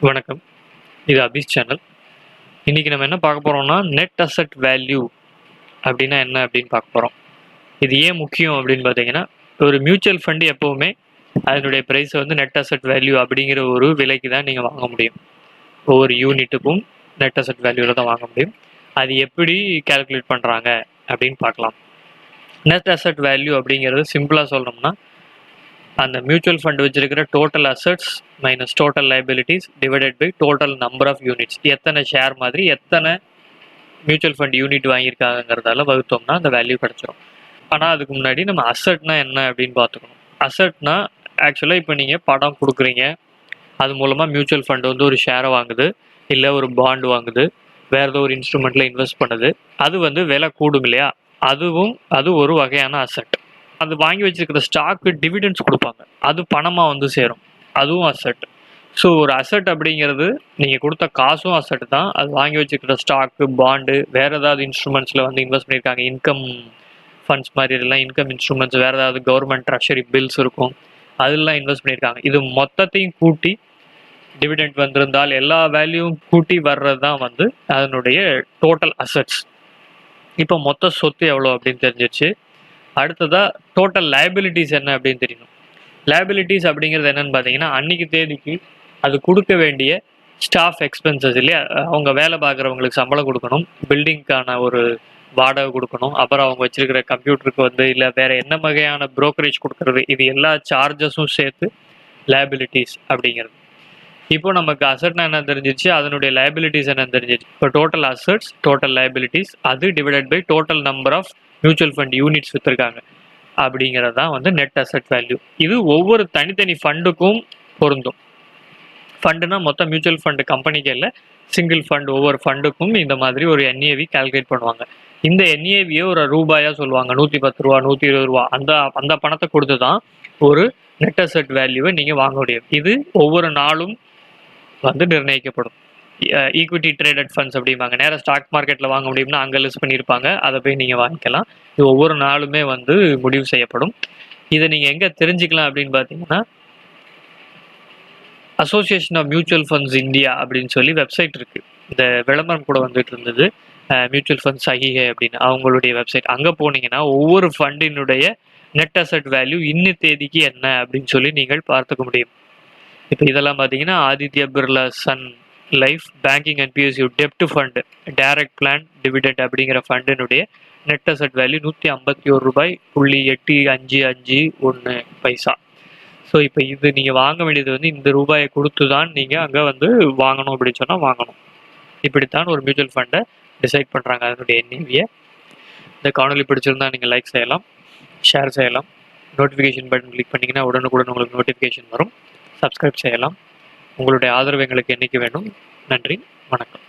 வணக்கம். இது அபிஸ் சேனல். இன்னைக்கு நம்ம என்ன பார்க்க போறோம்னா, நெட் அசெட் வேல்யூ அப்படின்னா என்ன அப்படின்னு பார்க்க போறோம். இது ஏன் முக்கியம் அப்படின்னு பார்த்தீங்கன்னா, ஒரு மியூச்சுவல் ஃபண்ட் எப்பவுமே அதனுடைய பிரைஸ் வந்து நெட் அசெட் வேல்யூ அப்படிங்கிற ஒரு விலைக்கு தான் நீங்க வாங்க முடியும். ஒவ்வொரு யூனிட்டுக்கும் நெட் அசெட் வேல்யூல தான் வாங்க முடியும். அது எப்படி கால்குலேட் பண்றாங்க அப்படின்னு பார்க்கலாம். நெட் அசெட் வேல்யூ அப்படிங்கிறது சிம்பிளா சொல்லணும்னா, அந்த மியூச்சுவல் ஃபண்ட் வச்சிருக்கிற total assets minus total liabilities divided by total number of units. எத்தனை ஷேர் மாதிரி எத்தனை மியூச்சுவல் ஃபண்ட் யூனிட் வாங்கியிருக்காங்கிறதால வகுத்தோம்னா அந்த வேல்யூ கிடச்சிரும். ஆனால் அதுக்கு முன்னாடி நம்ம அசெட்னா என்ன அப்படின்னு பார்த்துக்கணும். அசெட்னா ஆக்சுவலாக இப்போ நீங்கள் படம் கொடுக்குறீங்க, அது மூலமாக மியூச்சுவல் ஃபண்ட் வந்து ஒரு ஷேரை வாங்குது, இல்லை ஒரு பாண்டு வாங்குது, வேறு ஏதோ ஒரு இன்ஸ்ட்ருமெண்ட்டில் இன்வெஸ்ட் பண்ணுது. அது வந்து விலை கூடும் இல்லையா, அது ஒரு வகையான அசெட். அது வாங்கி வச்சிருக்கிற ஸ்டாக்கு டிவிடெண்ட்ஸ் கொடுப்பாங்க, அது பணமாக வந்து சேரும், அதுவும் அசெட். ஸோ ஒரு அசெட் அப்படிங்கிறது நீங்கள் கொடுத்த காசும் அசெட் தான், அது வாங்கி வச்சுக்கிற ஸ்டாக்கு, பாண்டு, வேறு ஏதாவது இன்ஸ்ட்ருமெண்ட்ஸில் வந்து இன்வெஸ்ட் பண்ணியிருக்காங்க, இன்கம் ஃபண்ட்ஸ் மாதிரி இதெல்லாம் இன்கம் இன்ஸ்ட்ருமெண்ட்ஸ், வேறு ஏதாவது கவர்மெண்ட் ட்ரெஷரி பில்ஸ் இருக்கும், அதெல்லாம் இன்வெஸ்ட் பண்ணியிருக்காங்க. இது மொத்தத்தையும் கூட்டி டிவிடெண்ட் வந்திருந்தால் எல்லா வேல்யூவும் கூட்டி வர்றது தான் வந்து அதனுடைய டோட்டல் அசெட்ஸ். இப்போ மொத்த சொத்து எவ்வளோ அப்படின்னு தெரிஞ்சிருச்சு. அடுத்ததாக டோட்டல் லைபிலிட்டிஸ் என்ன அப்படின்னு தெரியணும். லைபிலிட்டிஸ் அப்படிங்கிறது என்னன்னு பார்த்தீங்கன்னா, அன்னைக்கு தேதிக்கு அது கொடுக்க வேண்டிய ஸ்டாஃப் எக்ஸ்பென்சஸ் இல்லையா, அவங்க வேலை பார்க்குறவங்களுக்கு சம்பளம் கொடுக்கணும், பில்டிங்க்கான ஒரு வாடகை கொடுக்கணும், அப்புறம் அவங்க வச்சிருக்கிற கம்ப்யூட்டருக்கு வந்து இல்லை வேற என்ன வகையான ப்ரோக்கரேஜ் கொடுக்கறது, இது எல்லா சார்ஜஸும் சேர்த்து லைபிலிட்டிஸ் அப்படிங்கிறது. இப்போ நமக்கு அசெட்னா என்ன தெரிஞ்சிச்சு, அதனுடைய லைபிலிட்டிஸ் என்ன தெரிஞ்சிச்சு. இப்போ டோட்டல் அசெட்ஸ் டோட்டல் லைபிலிட்டிஸ் அது divided by total number of mutual fund units விற்றுருக்காங்க அப்படிங்கிறது தான் வந்து நெட் அசெட் வேல்யூ. இது ஒவ்வொரு தனித்தனி ஃபண்டுக்கும் பொருந்தும். ஃபண்டுனா மொத்தம் மியூச்சுவல் ஃபண்டு கம்பெனிக்கு இல்லை, சிங்கிள் ஃபண்ட் ஒவ்வொரு ஃபண்டுக்கும் இந்த மாதிரி ஒரு NAV கால்குலேட் பண்ணுவாங்க. இந்த NAVயை ஒரு ரூபாயாக சொல்லுவாங்க, 110 ரூபா 120 ரூபா, அந்த பணத்தை கொடுத்து தான் ஒரு நெட் அசெட் வேல்யூவை நீங்கள் வாங்க முடியும். இது ஒவ்வொரு நாளும் வந்து நிர்ணயிக்கப்படும். ஈக்விட்டி ட்ரேடட் ஃபண்ட்ஸ் அப்படிம்பாங்க, நேராக ஸ்டாக் மார்க்கெட்டில் வாங்க முடியும்னா அங்கே லிஸ்ட் பண்ணியிருப்பாங்க, அதை போய் நீங்கள் வாங்கிக்கலாம். இது ஒவ்வொரு நாளுமே வந்து முடிவு செய்யப்படும். இதை நீங்கள் எங்கே தெரிஞ்சுக்கலாம் அப்படின்னு பார்த்தீங்கன்னா, association of mutual funds India அப்படின்னு சொல்லி வெப்சைட் இருக்குது. இந்த விளம்பரம் கூட வந்துட்டு இருந்தது, மியூச்சுவல் ஃபண்ட் சகிகை அப்படின்னு அவங்களுடைய வெப்சைட். அங்கே போனீங்கன்னா ஒவ்வொரு ஃபண்டினுடைய நெட் அசெட் வேல்யூ இன்னி தேதிக்கு என்ன அப்படின்னு சொல்லி நீங்கள் பார்த்துக்க முடியும். இப்போ இதெல்லாம் பார்த்தீங்கன்னா, Aditya Birla sun life banking and PSU டெப்ட் ஃபண்டு டைரக்ட் பிளான் டிவிடெண்ட் அப்படிங்கிற ஃபண்டினுடைய நெட் அசெட் வேல்யூ 151 ரூபாய் 0.8551. ஸோ இப்போ இது நீங்கள் வாங்க வேண்டியது வந்து இந்த ரூபாயை கொடுத்து தான் நீங்கள் அங்கே வந்து வாங்கணும் அப்படின்னு சொன்னால் வாங்கணும். இப்படித்தான் ஒரு மியூச்சுவல் ஃபண்டை டிசைட் பண்ணுறாங்க அதனுடைய NAV-யை. இந்த காணொலி பிடிச்சிருந்தால் நீங்கள் லைக் செய்யலாம், ஷேர் செய்யலாம், நோட்டிஃபிகேஷன் பட்டன் கிளிக் பண்ணிங்கன்னா உடனுக்குடன் உங்களுக்கு நோட்டிஃபிகேஷன் வரும். சப்ஸ்கிரைப் செய்யலாம். உங்களுடைய ஆதரவு எங்களுக்கு என்னைக்கு வேணும். நன்றி, வணக்கம்.